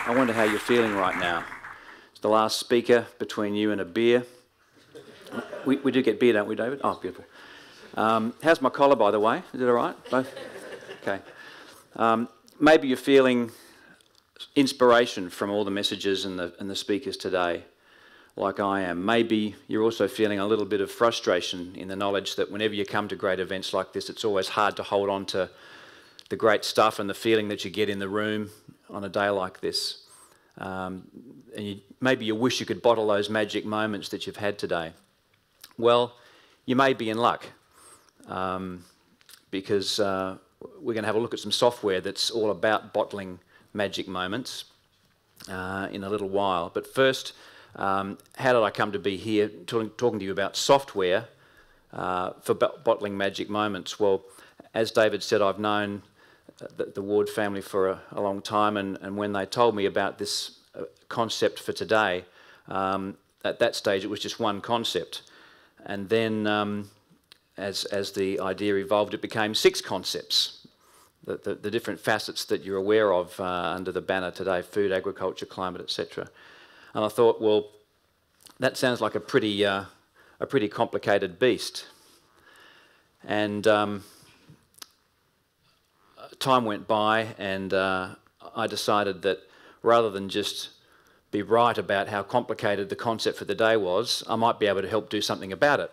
I wonder how you're feeling right now. It's the last speaker between you and a beer. We do get beer, don't we, David? Oh, beautiful. How's my collar, by the way? Is it all right? Both? Okay. Maybe you're feeling inspiration from all the messages and the speakers today, like I am. Maybe you're also feeling a little bit of frustration in the knowledge that whenever you come to great events like this, it's always hard to hold on to the great stuff and the feeling that you get in the room on a day like this. And maybe you wish you could bottle those magic moments that you've had today. Well, you may be in luck, because we're going to have a look at some software that's all about bottling magic moments in a little while. But first, how did I come to be here talking to you about software for bottling magic moments? Well, as David said, I've known the Ward family for a long time, and when they told me about this concept for today, at that stage it was just one concept. And then as the idea evolved, it became 6 concepts, the different facets that you're aware of under the banner today: food, agriculture, climate, etc. And I thought, well, that sounds like a pretty complicated beast. And time went by, and I decided that rather than just be right about how complicated the concept for the day was, I might be able to help do something about it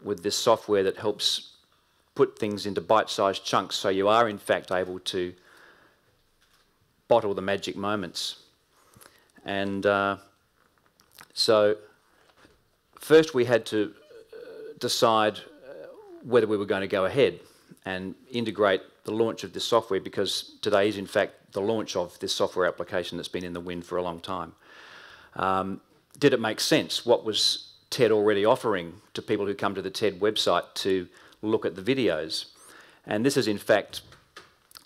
with this software that helps put things into bite-sized chunks so you are in fact able to bottle the magic moments. And so first we had to decide whether we were going to go ahead and integrate the launch of this software, because today is in fact the launch of this software application that's been in the wind for a long time. Did it make sense? What was TED already offering to people who come to the TED website to look at the videos? And this is in fact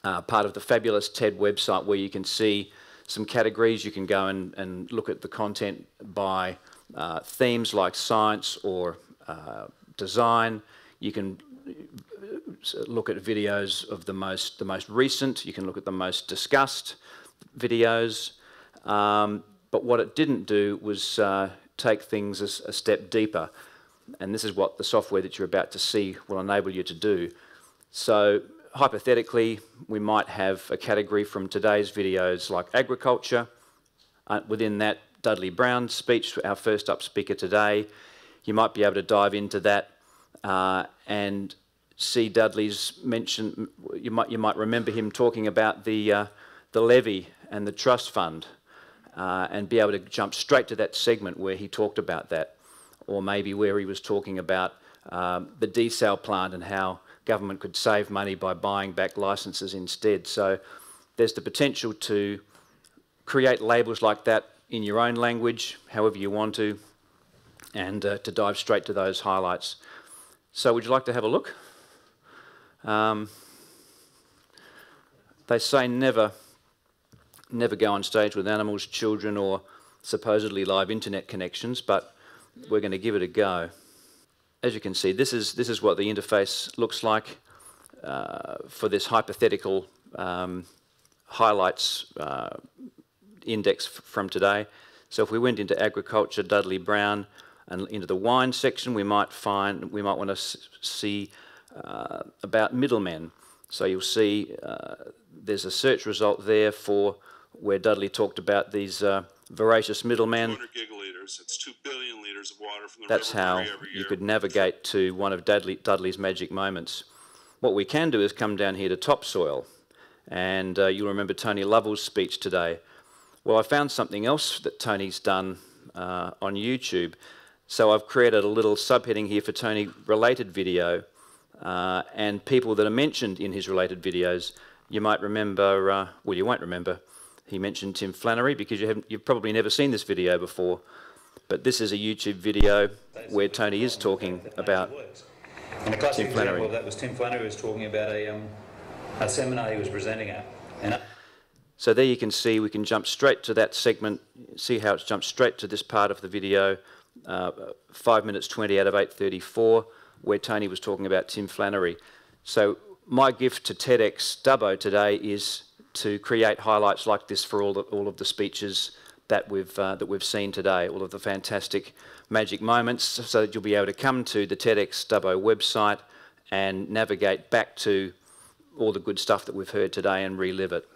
part of the fabulous TED website, where you can see some categories. You can go and look at the content by themes like science or design. You can look at videos of the most recent. You can look at the most discussed videos. But what it didn't do was take things a step deeper. And this is what the software that you're about to see will enable you to do. So hypothetically, we might have a category from today's videos like agriculture. Within that, Dudley Brown's speech, our first up speaker today. You might be able to dive into that and see Dudley's mention. You might remember him talking about the levy and the trust fund, and be able to jump straight to that segment where he talked about that, or maybe where he was talking about the desal plant and how government could save money by buying back licences instead. So there's the potential to create labels like that in your own language, however you want to, and to dive straight to those highlights. So would you like to have a look? They say never go on stage with animals, children, or supposedly live internet connections, but we're going to give it a go. As you can see, this is what the interface looks like for this hypothetical highlights index from today. So if we went into agriculture, Dudley Brown, and into the wine section, we might want to see about middlemen. So you'll see there's a search result there for where Dudley talked about these voracious middlemen. 200 gigaliters, it's 2 billion liters of water from the That's river how every year. you could navigate to one of Dudley's magic moments. What we can do is come down here to topsoil, and you'll remember Tony Lovell's speech today. Well, I found something else that Tony's done on YouTube, so I've created a little subheading here for Tony related video, and people that are mentioned in his related videos. You might remember, well, you won't remember, he mentioned Tim Flannery, because you've probably never seen this video before, but this is a YouTube video where Tony is talking about and a classic Tim Flannery. example of that was Tim Flannery was talking about a seminar he was presenting at. So there you can see, we can jump straight to that segment, see how it's jumped straight to this part of the video, 5 minutes 20 out of 8:34, where Tony was talking about Tim Flannery. So my gift to TEDxDubbo today is to create highlights like this for all of the speeches that we've seen today, all of the fantastic magic moments, so that you'll be able to come to the TEDxDubbo website and navigate back to all the good stuff that we've heard today and relive it.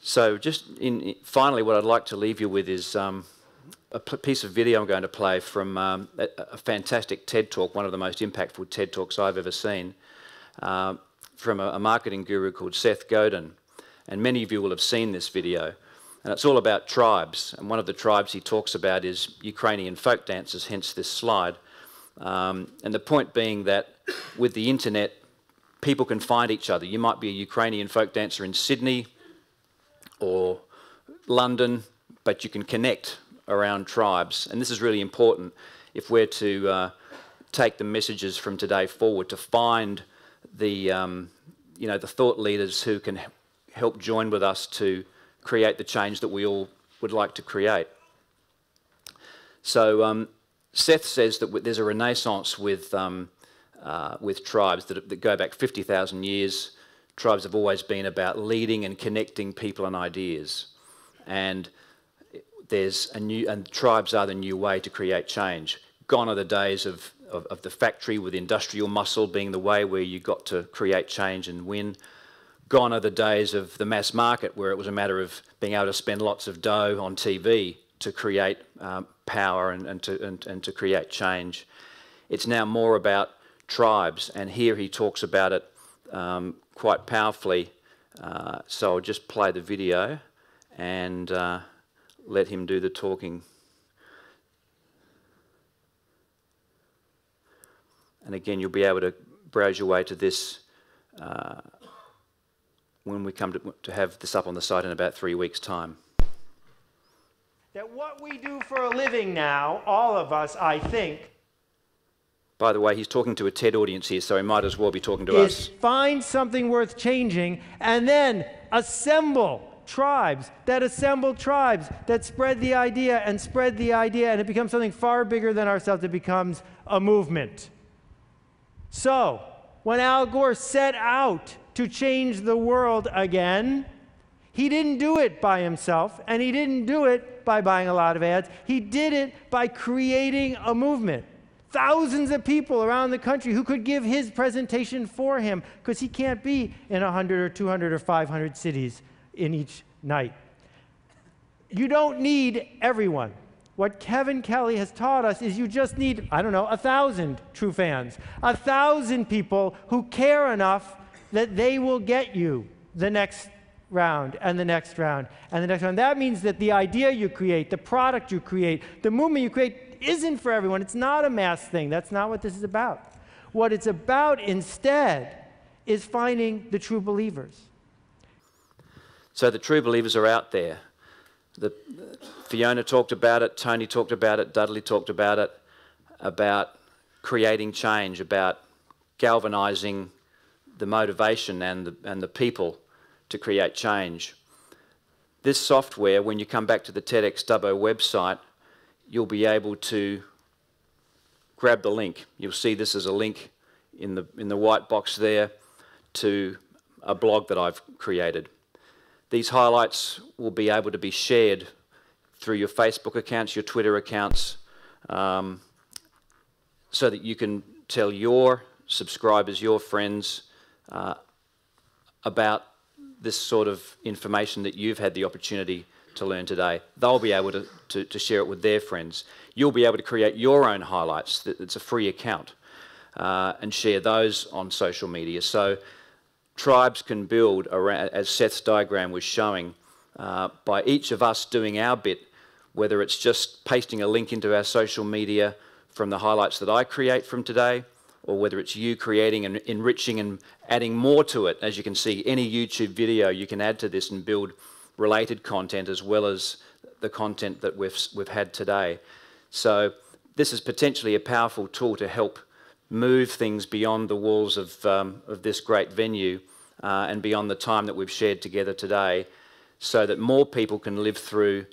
So finally, what I'd like to leave you with is a piece of video I'm going to play from a fantastic TED Talk, one of the most impactful TED Talks I've ever seen, from a marketing guru called Seth Godin. And many of you will have seen this video. And it's all about tribes. And one of the tribes he talks about is Ukrainian folk dancers, hence this slide. And the point being that with the internet, people can find each other. You might be a Ukrainian folk dancer in Sydney or London, but you can connect around tribes. And this is really important if we're to take the messages from today forward, to find the thought leaders who can help join with us to create the change that we all would like to create. So Seth says that there's a renaissance with tribes that go back 50,000 years. Tribes have always been about leading and connecting people and ideas, and tribes are the new way to create change. Gone are the days of the factory with industrial muscle being the way where you got to create change and win. Gone are the days of the mass market where it was a matter of being able to spend lots of dough on TV to create power and to create change. It's now more about tribes, and here he talks about it quite powerfully. So I'll just play the video and let him do the talking. And again, you'll be able to browse your way to this when we come to have this up on the site in about 3 weeks' time. That what we do for a living now, all of us, I think, by the way, he's talking to a TED audience here, so he might as well be talking to us. Find something worth changing and then assemble tribes that spread the idea, and it becomes something far bigger than ourselves. It becomes a movement. So, when Al Gore set out to change the world again, he didn't do it by himself, and he didn't do it by buying a lot of ads. He did it by creating a movement. Thousands of people around the country who could give his presentation for him, because he can't be in 100 or 200 or 500 cities in each night. You don't need everyone. What Kevin Kelly has taught us is you just need, 1,000 true fans, 1,000 people who care enough that they will get you the next round and the next round and the next round. That means that the idea you create, the product you create, the movement you create isn't for everyone. It's not a mass thing. That's not what this is about. What it's about instead is finding the true believers. So the true believers are out there. Fiona talked about it, Tony talked about it, Dudley talked about it, about creating change, about galvanizing the motivation and the people to create change. This software, when you come back to the TEDxDubbo website, you'll be able to grab the link. You'll see this as a link in the white box there to a blog that I've created. These highlights will be able to be shared through your Facebook accounts, your Twitter accounts, so that you can tell your subscribers, your friends, about this sort of information that you've had the opportunity to learn today. They'll be able to share it with their friends. You'll be able to create your own highlights. It's a free account, and share those on social media. So tribes can build around, as Seth's diagram was showing, by each of us doing our bit, whether it's just pasting a link into our social media from the highlights that I create from today, or whether it's you creating and enriching and adding more to it. As you can see, any YouTube video you can add to this and build related content as well as the content that we've had today. So this is potentially a powerful tool to help move things beyond the walls of this great venue and beyond the time that we've shared together today, so that more people can live through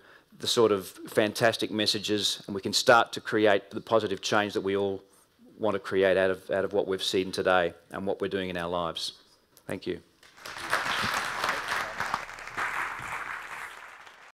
the sort of fantastic messages, and we can start to create the positive change that we all want to create out of what we've seen today and what we're doing in our lives. Thank you.